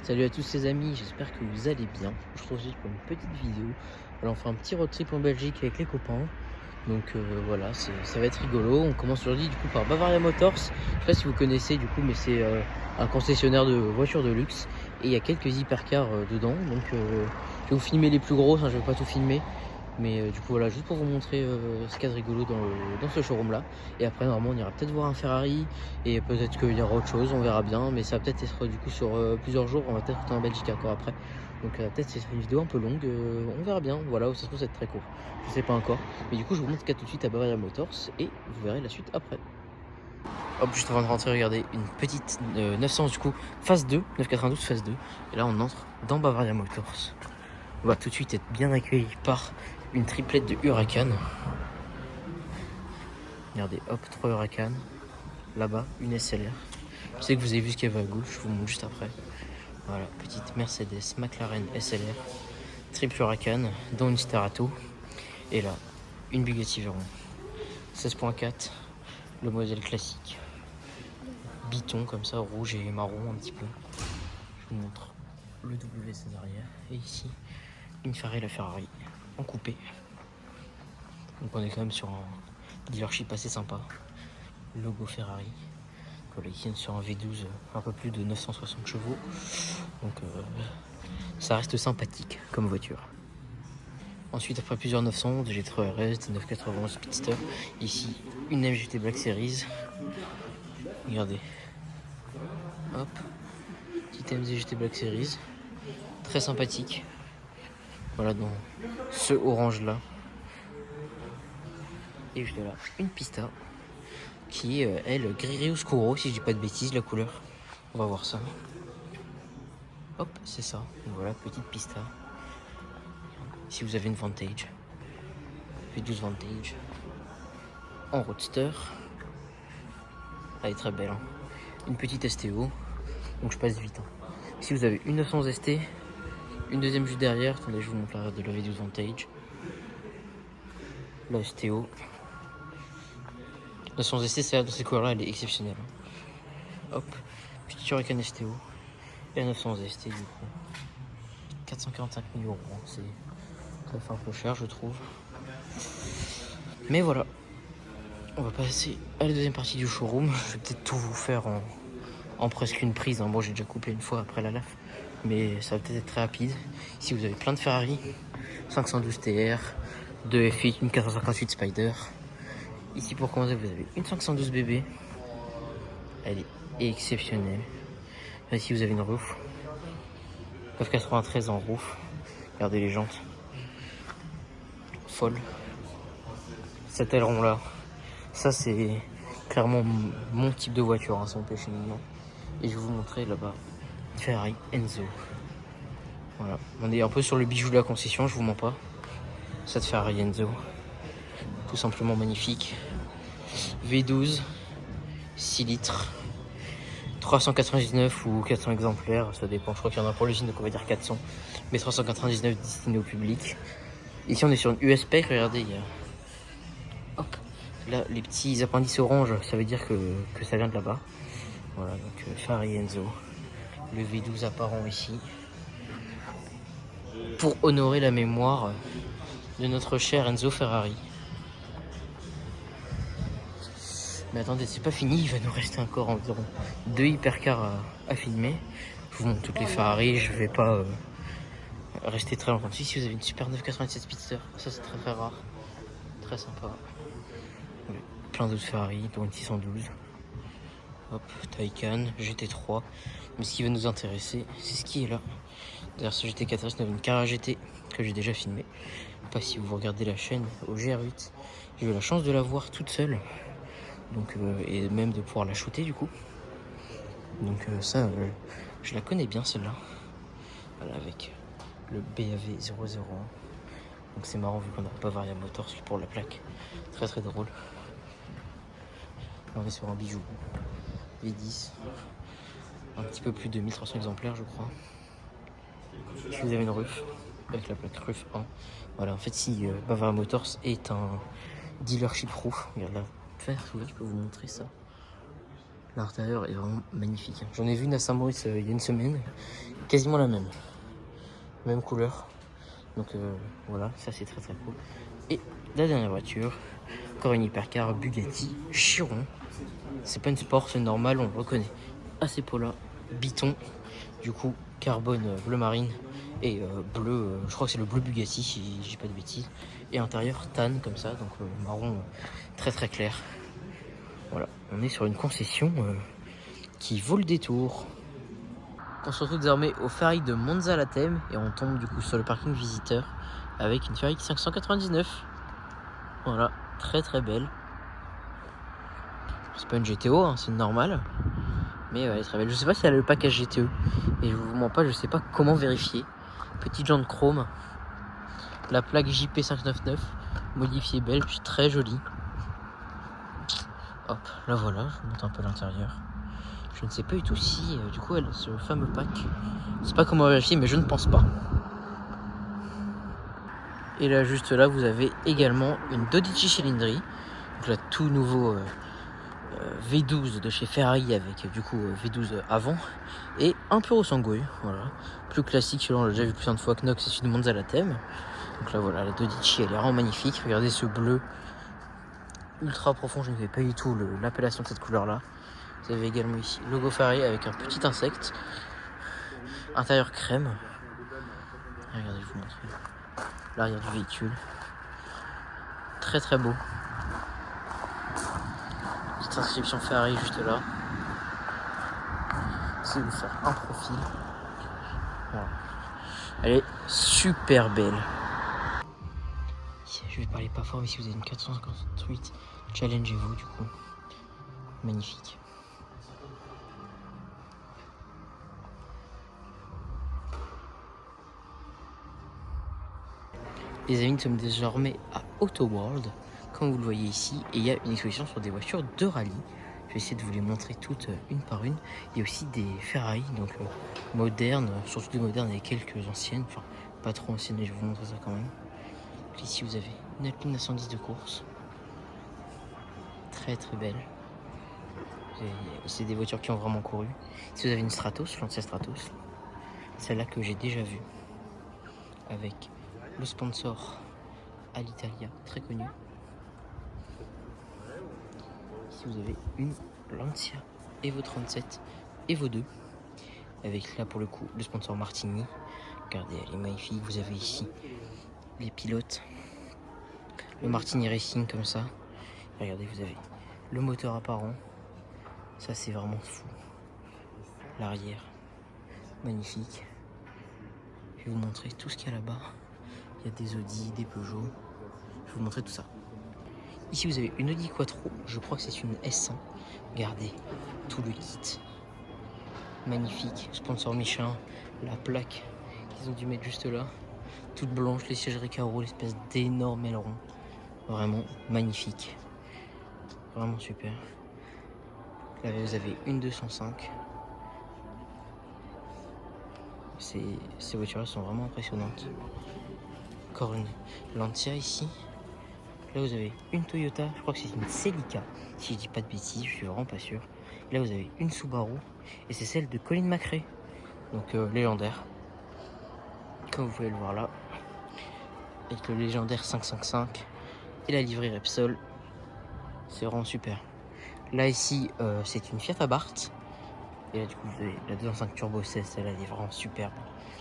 Salut à tous les amis, j'espère que vous allez bien. Je vous retrouve pour une petite vidéo. Alors on fait un petit road trip en Belgique avec les copains. Donc voilà, ça va être rigolo. On commence aujourd'hui du coup par Bavaria Motors. Je sais pas si vous connaissez du coup, mais c'est un concessionnaire de voitures de luxe. Et il y a quelques hypercars dedans. Donc je vais vous filmer les plus grosses, hein, je vais pas tout filmer. Mais du coup voilà, juste pour vous montrer ce qu'il y a de rigolo dans ce showroom là. Et après normalement on ira peut-être voir un Ferrari. Et peut-être qu'il y aura autre chose, on verra bien. Mais ça va peut-être être du coup sur plusieurs jours. On va peut-être retourner en Belgique encore après. Donc peut-être c'est une vidéo un peu longue, on verra bien. Voilà, ça se trouve ça va être très court. Je sais pas encore. Mais du coup je vous montre ce qu'il y a tout de suite à Bavaria Motors. Et vous verrez la suite après. Hop, juste avant de rentrer, regardez, une petite 900 du coup, phase 2, 992 phase 2. Et là on entre dans Bavaria Motors. On va tout de suite être bien accueilli par une triplette de Huracan. Regardez, hop, 3 Huracan. Là-bas, une SLR. Je sais que vous avez vu ce qu'il y avait à gauche, je vous montre juste après. Voilà, petite Mercedes McLaren SLR, triple Huracan, dont une Starato. Et là, une Bugatti Veyron. 16.4, le modèle classique. Biton comme ça, rouge et marron un petit peu. Je vous montre le W16 arrière. Et ici, une Ferrari en coupé. Donc on est quand même sur un dealership assez sympa. Logo Ferrari. Voilà, ici on est sur un V12 un peu plus de 960 chevaux. Donc ça reste sympathique comme voiture. Ensuite, après plusieurs 911, j'ai 3 RS, des 991 Speedster. Ici, une MGT Black Series. Regardez. Hop. Petite MGT Black Series. Très sympathique. Voilà, dans ce orange là. Et juste là, une Pista. Qui est, elle, gris oscuro, si je dis pas de bêtises, la couleur. On va voir ça. Hop, c'est ça. Donc voilà, petite Pista. Si vous avez une Vantage. V12 Vantage. En roadster. Elle est très belle. Hein. Une petite STO. Donc je passe vite. Hein. Si vous avez une 911 ST, une deuxième juste derrière. Attendez, je vous montre l'arrière de la V12 Vantage. La STO. La 911 ST, c'est dans ces couleurs-là, elle est exceptionnelle. Hein. Hop. Petite Huracan STO. Et la 911 ST du coup. 445 000 euros. Hein. Ça fait un peu cher, je trouve. Mais voilà. On va passer à la deuxième partie du showroom. Je vais peut-être tout vous faire en presque une prise. Hein. Bon, j'ai déjà coupé une fois après la LAF. Mais ça va peut-être être très rapide. Ici, vous avez plein de Ferrari. 512 TR, 2 F8, une 458 Spider. Ici, pour commencer, vous avez une 512 BB. Elle est exceptionnelle. Ici, vous avez une roof. 993 en roof. Regardez les jantes. Folle. Cet aileron-là. Ça, c'est clairement mon type de voiture, hein, sans péché mignon. Et je vais vous montrer là-bas Ferrari Enzo. Voilà, on est un peu sur le bijou de la concession, je vous mens pas. Cette Ferrari Enzo, tout simplement magnifique. V12, 6 litres, 399 ou 400 exemplaires, ça dépend. Je crois qu'il y en a pour l'usine, donc on va dire 400. Mais 399 destinés au public. Ici, on est sur une USP, regardez, il y a... Hop, là, les petits appendices orange, ça veut dire que ça vient de là-bas. Voilà, donc Ferrari Enzo. Le V12 apparent ici. Pour honorer la mémoire de notre cher Enzo Ferrari. Mais attendez, c'est pas fini, il va nous rester encore environ 2 hypercars à filmer. Je vous montre toutes les Ferrari, je vais pas rester très longtemps. Si vous avez une Super 987 Speedster, ça c'est très rare. Très sympa. Oui, plein d'autres Ferrari, dont une 612. Hop, Taycan, GT3. Mais ce qui va nous intéresser, c'est ce qui est là. D'ailleurs, ce GT4 S, une Carrera GT que j'ai déjà filmé. Pas si vous regardez la chaîne au GR8. J'ai eu la chance de la voir toute seule. Donc, et même de pouvoir la shooter du coup. Donc ça, je la connais bien celle-là. Voilà, avec le BAV 001. Donc c'est marrant vu qu'on n'a pas Bavaria Motors pour la plaque. Très très drôle. Là, on est sur un bijou. V10. Un petit peu plus de 1300 exemplaires je crois. Si vous avez une RUF, avec la plaque RUF 1. Voilà, en fait si Bavaria Motors est un dealership roof, regarde là, je peux vous montrer ça. L'intérieur est vraiment magnifique. J'en ai vu une à Saint-Maurice il y a une semaine. quasiment la même couleur. Donc voilà, ça c'est très très cool. Et la dernière voiture, encore une hypercar Bugatti Chiron. C'est pas une sport, c'est normal, on le reconnaît. Acepola, Biton, du coup carbone bleu marine et bleu, je crois que c'est le bleu Bugatti si je dis pas de bêtises. Et intérieur tan comme ça, donc marron très très clair. Voilà, on est sur une concession qui vaut le détour. On se retrouve désormais au Ferrari de Monza Latem et on tombe du coup sur le parking visiteur avec une Ferrari 599. Voilà, très très belle. C'est pas une GTO, hein, c'est une normale. Mais elle est très belle. Je sais pas si elle a le package GTE. Et je vous mens pas, je sais pas comment vérifier. Petite jante chrome. La plaque JP599. Modifiée belge, très jolie. Hop, là voilà, je vous montre un peu l'intérieur. Je ne sais pas du tout si du coup elle a ce fameux pack. Je sais pas comment vérifier, mais je ne pense pas. Et là juste là vous avez également une 12 cylindrée. Donc là tout nouveau V12 de chez Ferrari avec du coup V12 avant et un peu au Sangui, voilà, plus classique selon on l'a déjà vu plein de fois. Knox c'est une Monza Latem. Donc là voilà, la 12 elle est vraiment magnifique. Regardez ce bleu ultra profond, je ne sais pas du tout l'appellation de cette couleur là. Vous avez également ici logo Ferrari avec un petit insecte, intérieur crème. Regardez, je vous montre l'arrière du véhicule, très très beau. Petite inscription Ferrari juste là. C'est vous faire un profil. Voilà. Elle est super belle. Je vais parler pas fort, mais si vous avez une 458, challengez-vous du coup. Magnifique. Les amis, nous sommes désormais à Auto World, comme vous le voyez ici, et il y a une exposition sur des voitures de rallye. Je vais essayer de vous les montrer toutes une par une. Il y a aussi des Ferrari, donc modernes, surtout des modernes et quelques anciennes, enfin pas trop anciennes, mais je vais vous montrer ça quand même. Donc, ici vous avez une Alpine 910 de course, très très belle. C'est des voitures qui ont vraiment couru. Ici vous avez une Stratos, Lancia Stratos, celle-là que j'ai déjà vue, avec le sponsor Alitalia, très connu. Ici vous avez une Lancia Evo 37 Evo 2 avec là pour le coup le sponsor Martini. Regardez, elle est magnifique. Vous avez ici les pilotes, le Martini Racing comme ça. Regardez, vous avez le moteur apparent, ça c'est vraiment fou. L'arrière, magnifique. Je vais vous montrer tout ce qu'il y a là-bas. Il y a des Audi, des Peugeot. Je vais vous montrer tout ça. Ici vous avez une Audi Quattro, je crois que c'est une S1. Regardez tout le kit. Magnifique, sponsor Michelin, la plaque qu'ils ont dû mettre juste là, toute blanche, les sièges Recaro, l'espèce d'énorme aileron. Vraiment magnifique. Vraiment super. Là vous avez une 205. Ces voitures-là sont vraiment impressionnantes. Encore une Lancia ici. Là vous avez une Toyota, je crois que c'est une Celica, si je dis pas de bêtises, je suis vraiment pas sûr. Là vous avez une Subaru, et c'est celle de Colin McRae, donc légendaire. Comme vous pouvez le voir là, avec le légendaire 555 et la livrée Repsol, c'est vraiment super. Là ici c'est une Fiat Abarth, et là du coup vous avez la 205 Turbo 16, celle-là elle est vraiment superbe.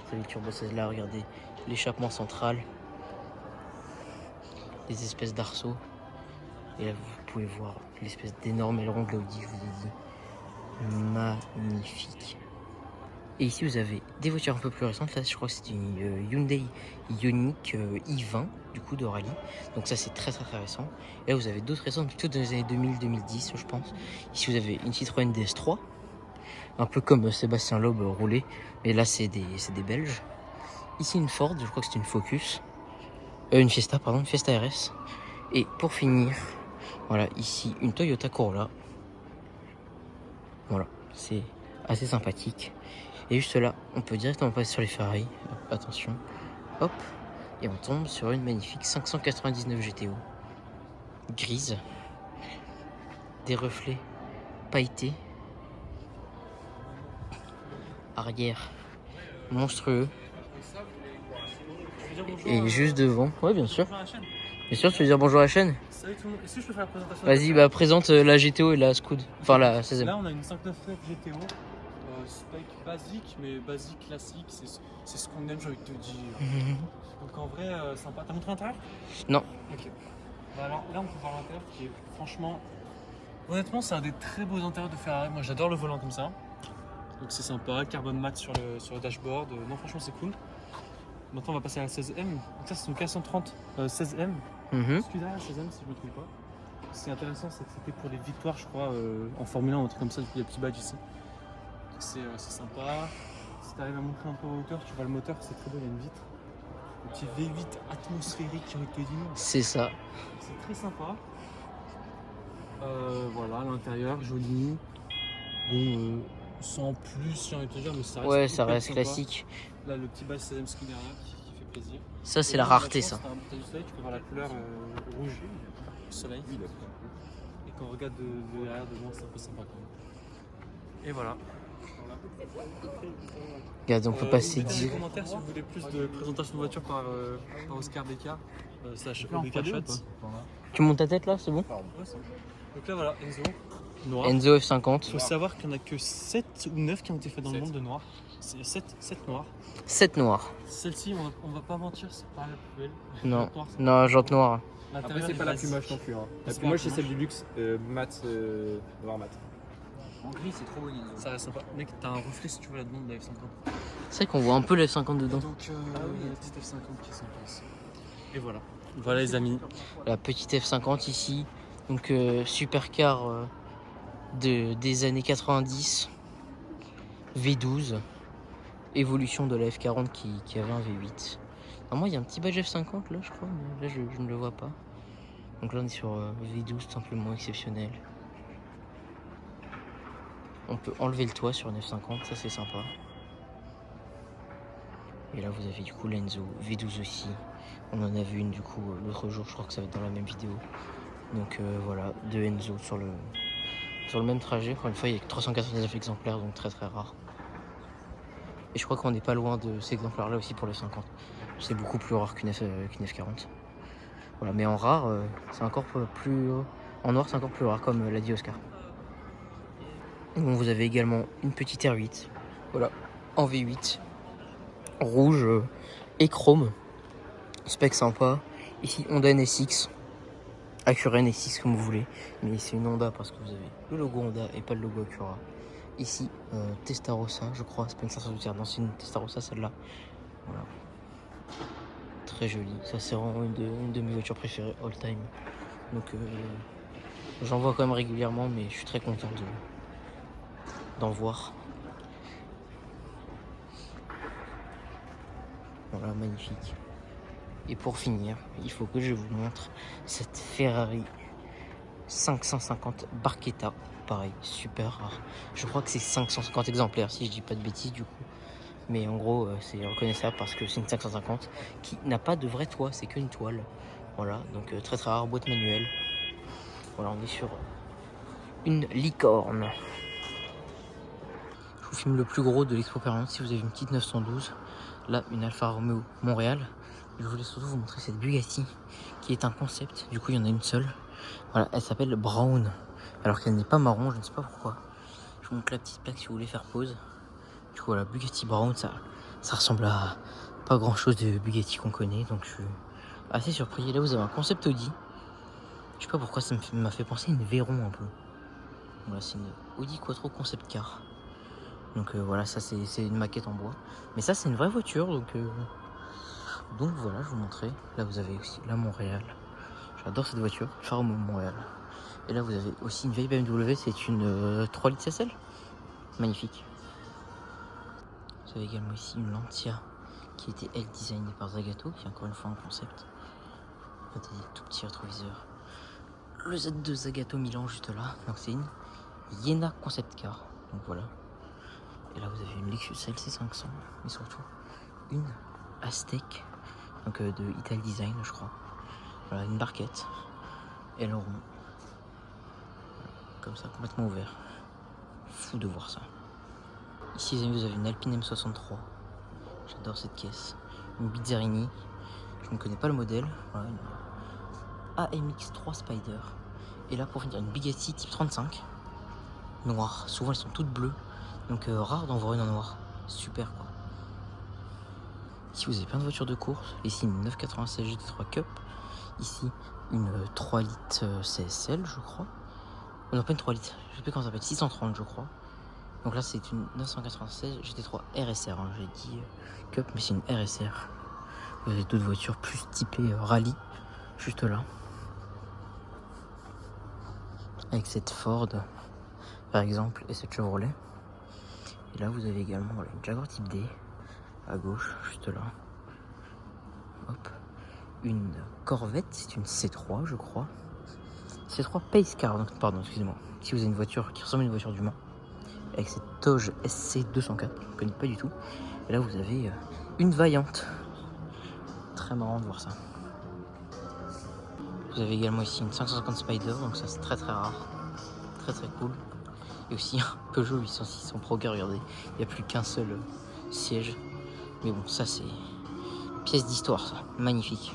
Vous avez le Turbo 16 là, regardez l'échappement central, des espèces d'arceaux. Et là, vous pouvez voir l'espèce d'énorme aileron de l'Audi, je vous ai dit. Magnifique. Et ici, vous avez des voitures un peu plus récentes. Là, je crois que c'est une Hyundai Ioniq i20, du coup, de rallye. Donc ça, c'est très, très, très récent. Et là, vous avez d'autres récentes, plutôt dans les années 2000-2010, je pense. Ici, vous avez une Citroën DS3. Un peu comme Sébastien Loeb roulé. Mais là, c'est des Belges. Ici, une Ford, je crois que c'est une Focus. Une Fiesta, pardon, une Fiesta RS. Et pour finir, voilà, ici une Toyota Corolla. Voilà, c'est assez sympathique. Et juste là, on peut directement passer sur les Ferrari. Attention, hop, et on tombe sur une magnifique 599 GTO grise, des reflets pailletés, arrière monstrueux. Je veux dire bonjour Et juste devant. Ouais, bien sûr. bonjour à la chaîne. Bien sûr, tu veux dire bonjour à la chaîne? Salut tout le monde. Est-ce que je peux faire la présentation? Vas-y, bah présente la GTO et la Scoot. Enfin, la 16ème. Là, on a une 599 GTO. Spec basique, mais basique classique. C'est ce qu'on aime, j'ai envie de te dire. Donc en vrai, sympa. T'as montré l'intérieur? Non. Ok. Bah alors là, on peut voir l'intérieur qui est franchement. Honnêtement, c'est un des très beaux intérieurs de Ferrari. Moi, j'adore le volant comme ça. Donc c'est sympa. Carbone mat sur le dashboard. Non, franchement, c'est cool. Maintenant, on va passer à la 16M. Donc ça, c'est une 430 16M. Celui-là, la 16M, si je ne me trompe pas. Ce qui est intéressant, c'est que c'était pour les victoires, je crois, en Formule 1, un truc comme ça, il y a le petit badge ici. C'est sympa. Si tu arrives à montrer un peu en hauteur, tu vois le moteur, c'est très beau, il y a une vitre. Un petit V8 atmosphérique, j'ai envie de te dire. C'est ça. C'est très sympa. Voilà, l'intérieur, joli. Bon, sans plus, j'ai envie de te dire, mais ça reste. Ouais, ça hyper reste sympa. classique. Là, le petit badge 16M ski derrière qui fait plaisir. Ça, c'est Et la là, rareté, chance, ça. t'as du soleil, tu peux voir la couleur rouge du soleil. Et quand on regarde de derrière, devant, c'est un peu sympa quand même. Et voilà. Regarde, on peut passer Mettez dans les 10. commentaires si vous voulez plus de présentation de voiture par Oscar Beka, slash Beka Shots. Tu montes ta tête là, c'est bon? Ouais, c'est bon. Donc là voilà, Enzo, noir. Enzo Il F50. faut savoir qu'il n'y en a que 7 ou 9 qui ont été faits dans le monde de noir. C'est 7 noirs. 7 noirs. Celle-ci, on va pas mentir, c'est pas la plus belle. Non, La noire, c'est non, jante noire. l'intérieur Après, c'est est pas la plus basique. moche non plus. Hein. La C'est plus pas moche, la c'est plus celle du luxe, mat, noir mat. En gris, c'est trop beau, Enzo. Ça reste sympa. Mec, t'as un reflet si tu veux là-dedans de la F50. C'est vrai qu'on voit un peu la F50 dedans. Donc, il y a la petite F50 qui est sympa ici. Et voilà. Voilà les amis. La petite F50 ici. Donc, supercar des années 90. V12. Évolution de la F40 qui avait un V8. Moi, il y a un petit badge F50 là, je crois, mais là, je ne le vois pas. Donc là, on est sur V12 simplement exceptionnel. On peut enlever le toit sur une F50, ça c'est sympa. Et là, vous avez du coup l'Enzo V12 aussi. On en a vu une du coup l'autre jour, je crois que ça va être dans la même vidéo. Donc voilà, deux Enzo sur le même trajet. Encore une fois, il y a que 399 exemplaires, donc très très rare. Et je crois qu'on n'est pas loin de ces exemplaires-là aussi pour les 50. C'est beaucoup plus rare qu'une F40. Voilà, mais en rare, c'est encore plus. En noir, c'est encore plus rare, comme l'a dit Oscar. Et bon, vous avez également une petite R8. Voilà, en V8. Rouge et chrome. Spec sympa. Ici, Honda NSX. Acura NSX, comme vous voulez. Mais c'est une Honda parce que vous avez le logo Honda et pas le logo Acura. Ici, Testarossa, je crois. C'est pas une 512R. Non, c'est une Testarossa, celle-là. Voilà. Très jolie. Ça, c'est vraiment une de mes voitures préférées all time. Donc, j'en vois quand même régulièrement, mais je suis très content d'en voir. Voilà, magnifique. Et pour finir, il faut que je vous montre cette Ferrari 550 Barchetta. Pareil, super rare. Je crois que c'est 550 exemplaires, si je dis pas de bêtises du coup. Mais en gros, c'est reconnaissable parce que c'est une 550 qui n'a pas de vrai toit, c'est qu'une toile. Voilà, donc très très rare, boîte manuelle. Voilà, on est sur une licorne. Je vous filme le plus gros de l'expo permanente. Si vous avez une petite 912, là, une Alfa Romeo Montréal. Je voulais surtout vous montrer cette Bugatti qui est un concept. Du coup, il y en a une seule. Voilà, elle s'appelle Brown. Alors qu'elle n'est pas marron, je ne sais pas pourquoi. Je vous montre la petite plaque si vous voulez faire pause. Du coup, voilà, Bugatti Brown, ça ressemble à pas grand chose de Bugatti qu'on connaît. Donc, je suis assez surpris. Et là, vous avez un concept Audi. Je sais pas pourquoi ça m'a fait penser à une Veyron un peu. Voilà, c'est une Audi Quattro Concept Car. Donc voilà, ça c'est une maquette en bois. Mais ça c'est une vraie voiture, donc voilà, je vous montrais. Là vous avez aussi la Montréal. J'adore cette voiture, Alfa Romeo Montréal. Et là vous avez aussi une vieille BMW, c'est une 3 litres SL. Magnifique. Vous avez également ici une Lancia qui a été elle designée par Zagato, qui est encore une fois un concept. Des tout petits rétroviseurs. Le Z2 Zagato Milan juste là, donc c'est une Iena Concept Car. Donc voilà. Et là vous avez une Lexus LC500, mais surtout une Aztec, donc de Ital Design je crois. Voilà, une barquette, et le rond. Voilà, comme ça, complètement ouvert. Fou de voir ça. Ici les amis, vous avez une Alpine M63. J'adore cette caisse. Une Bizzarini. Je ne connais pas le modèle. Voilà, une AMX3 Spider. Et là, pour finir, une Bugatti type 35. Noire. Souvent, elles sont toutes bleues. Donc, rare d'en voir une en noir. Super, quoi. Ici, vous avez plein de voitures de course. Ici, une 996 GT3 Cup. Ici, une 3 litres CSL, je crois. Non, pas une 3 litres. Je sais plus comment ça s'appelle. 630, je crois. Donc là, c'est une 996 GT3 RSR. Hein. J'ai dit Cup, mais c'est une RSR. Vous avez d'autres voitures plus typées rallye, juste là. Avec cette Ford, par exemple, et cette Chevrolet. Et là, vous avez également voilà, une Jaguar Type D, à gauche, juste là. Hop. Une Corvette, c'est une C3, je crois. C3 Pace Car, donc, pardon, excusez-moi. Si vous avez une voiture qui ressemble à une voiture du Mans, avec cette Toge SC 204, je ne connais pas du tout. Et là, vous avez une Vaillante. Très marrant de voir ça. Vous avez également ici une 550 Spider, donc ça c'est très très rare. Très très cool. Et aussi un Peugeot 806 en Procar, regardez. Il n'y a plus qu'un seul siège. Mais bon, ça c'est pièce d'histoire, ça. Magnifique.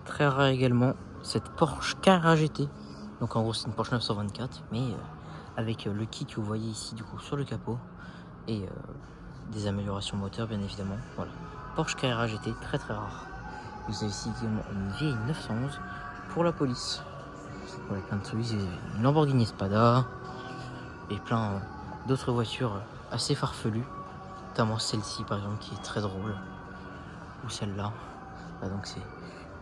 Très rare également, cette Porsche Carrera GT. Donc en gros c'est une Porsche 924, mais avec le kit que vous voyez ici du coup sur le capot. Et des améliorations moteur bien évidemment. Voilà. Porsche Carrera GT, très très rare. Vous avez ici également une vieille 911 pour la police. Voilà, plein de trucs. Une Lamborghini Espada et plein d'autres voitures assez farfelues, notamment celle-ci par exemple qui est très drôle, ou celle-là. Ah, donc c'est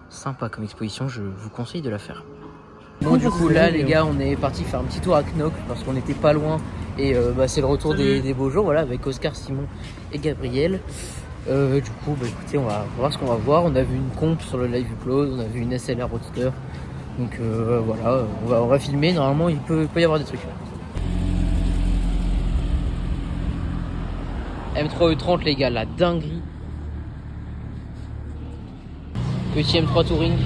sympa comme exposition, je vous conseille de la faire. Bon, du coup là les gars, on est parti faire un petit tour à Knock parce qu'on n'était pas loin et c'est le retour des beaux jours, voilà, avec Oscar, Simon et Gabriel. Du coup, écoutez, on va voir ce qu'on va voir. On a vu une comp sur le live close, on a vu une SLR Roadster. Donc voilà, on va filmer. Normalement, il peut y avoir des trucs. M3 E30 les gars, la dinguerie. Petit M3 Touring.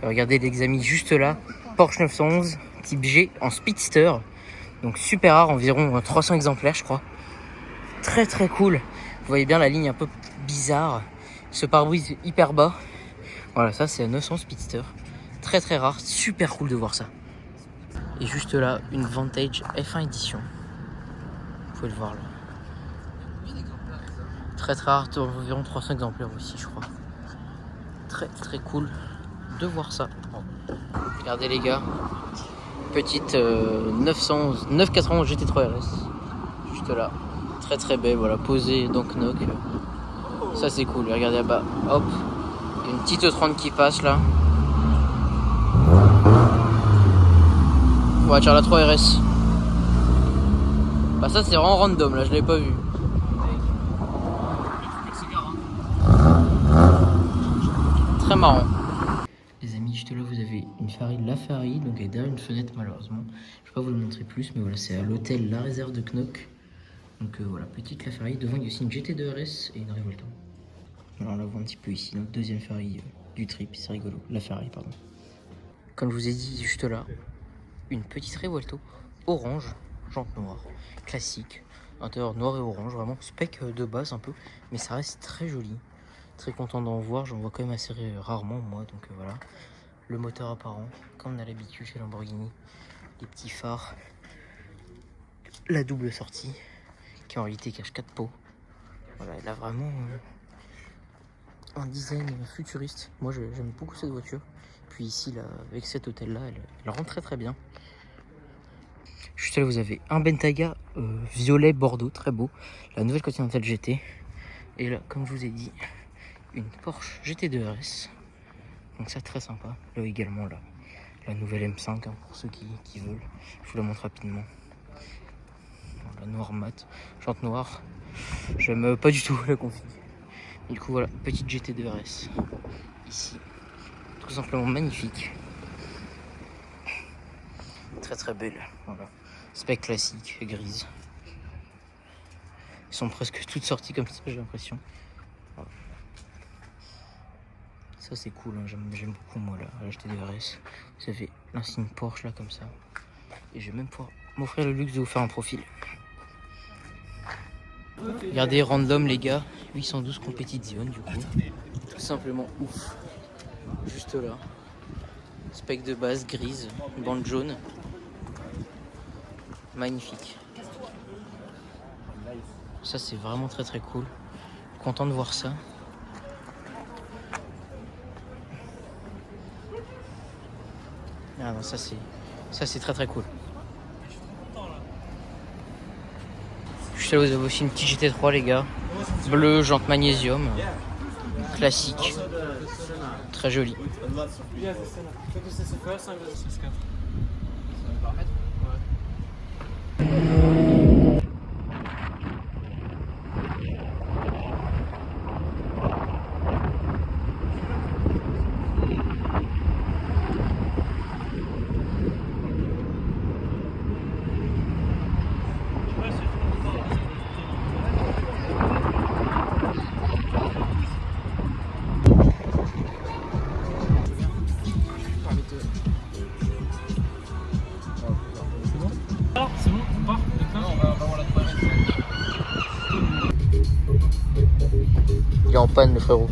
Regardez l'examen juste là. Porsche 911 type G en Speedster. Donc super rare, environ 300 exemplaires je crois. Très très cool. Vous voyez bien la ligne un peu bizarre. Ce pare-brise hyper bas. Voilà, ça c'est un 900 Speedster. Très très rare, super cool de voir ça. Et juste là, une Vantage F1 Edition. Vous pouvez le voir là. Très très rare, environ 300 exemplaires aussi je crois. Très très cool de voir ça. Regardez les gars. Petite 911 991 GT3 RS. Juste là. Très très belle, voilà, posée dans Knock. Ça c'est cool, regardez là-bas. Hop. Une petite E30 qui passe là. Voiture la 3 RS. Bah ça c'est vraiment random là, je l'ai pas vu. Très marrant. Les amis, juste là vous avez une Ferrari LaFerrari, donc elle est derrière une fenêtre malheureusement. Je vais pas vous le montrer plus, mais voilà, c'est à l'hôtel La Réserve de Knock. Donc voilà, petite LaFerrari. Devant il y a aussi une GT2 RS et une Revolta. Alors on la voit un petit peu ici, notre deuxième Ferrari du trip, c'est rigolo. LaFerrari, pardon. Comme je vous ai dit juste là, une petite Revolto orange, jante noire, classique. Intérieur noir et orange, vraiment spec de base un peu, mais ça reste très joli. Très content d'en voir, j'en vois quand même assez rarement moi, donc voilà. Le moteur apparent, comme on a l'habitude chez Lamborghini. Les petits phares. La double sortie, qui en réalité cache 4 pots. Voilà, elle a vraiment un design futuriste. Moi j'aime beaucoup cette voiture. Puis ici, là, avec cet hôtel-là, elle rentre très très bien. Juste là, vous avez un Bentayga violet Bordeaux, très beau. La nouvelle Continental GT. Et là, comme je vous ai dit, une Porsche GT2 RS. Donc ça, très sympa. Là également, là, la nouvelle M5, hein, pour ceux qui veulent. Je vous la montre rapidement. La noire mat, jante noire. J'aime pas du tout la config. Du coup, voilà, petite GT2 RS. Ici, tout simplement magnifique. Très très belle. Voilà. Spec classique, grise. Ils sont presque toutes sorties comme ça, j'ai l'impression. Voilà. Ça c'est cool, hein. J'aime beaucoup moi là, la GT2 RS. Vous avez l'insigne Porsche là comme ça. Et je vais même pouvoir m'offrir le luxe de vous faire un profil. Regardez, random les gars, 812 compétition du coup. Tout simplement ouf. Juste là. Spec de base, grise, bande jaune. Magnifique. Ça c'est vraiment très très cool. Content de voir ça. Ah non, ça c'est très très cool. Je sais, vous avez aussi une petite GT3 les gars. Bleu, jante magnésium. Classique. Très joli. Yeah, c'est celle-là. C'est the first time that this is cut. Ah, c'est bon, on part. Non, on va voir la troisième. Il est en panne le frérot.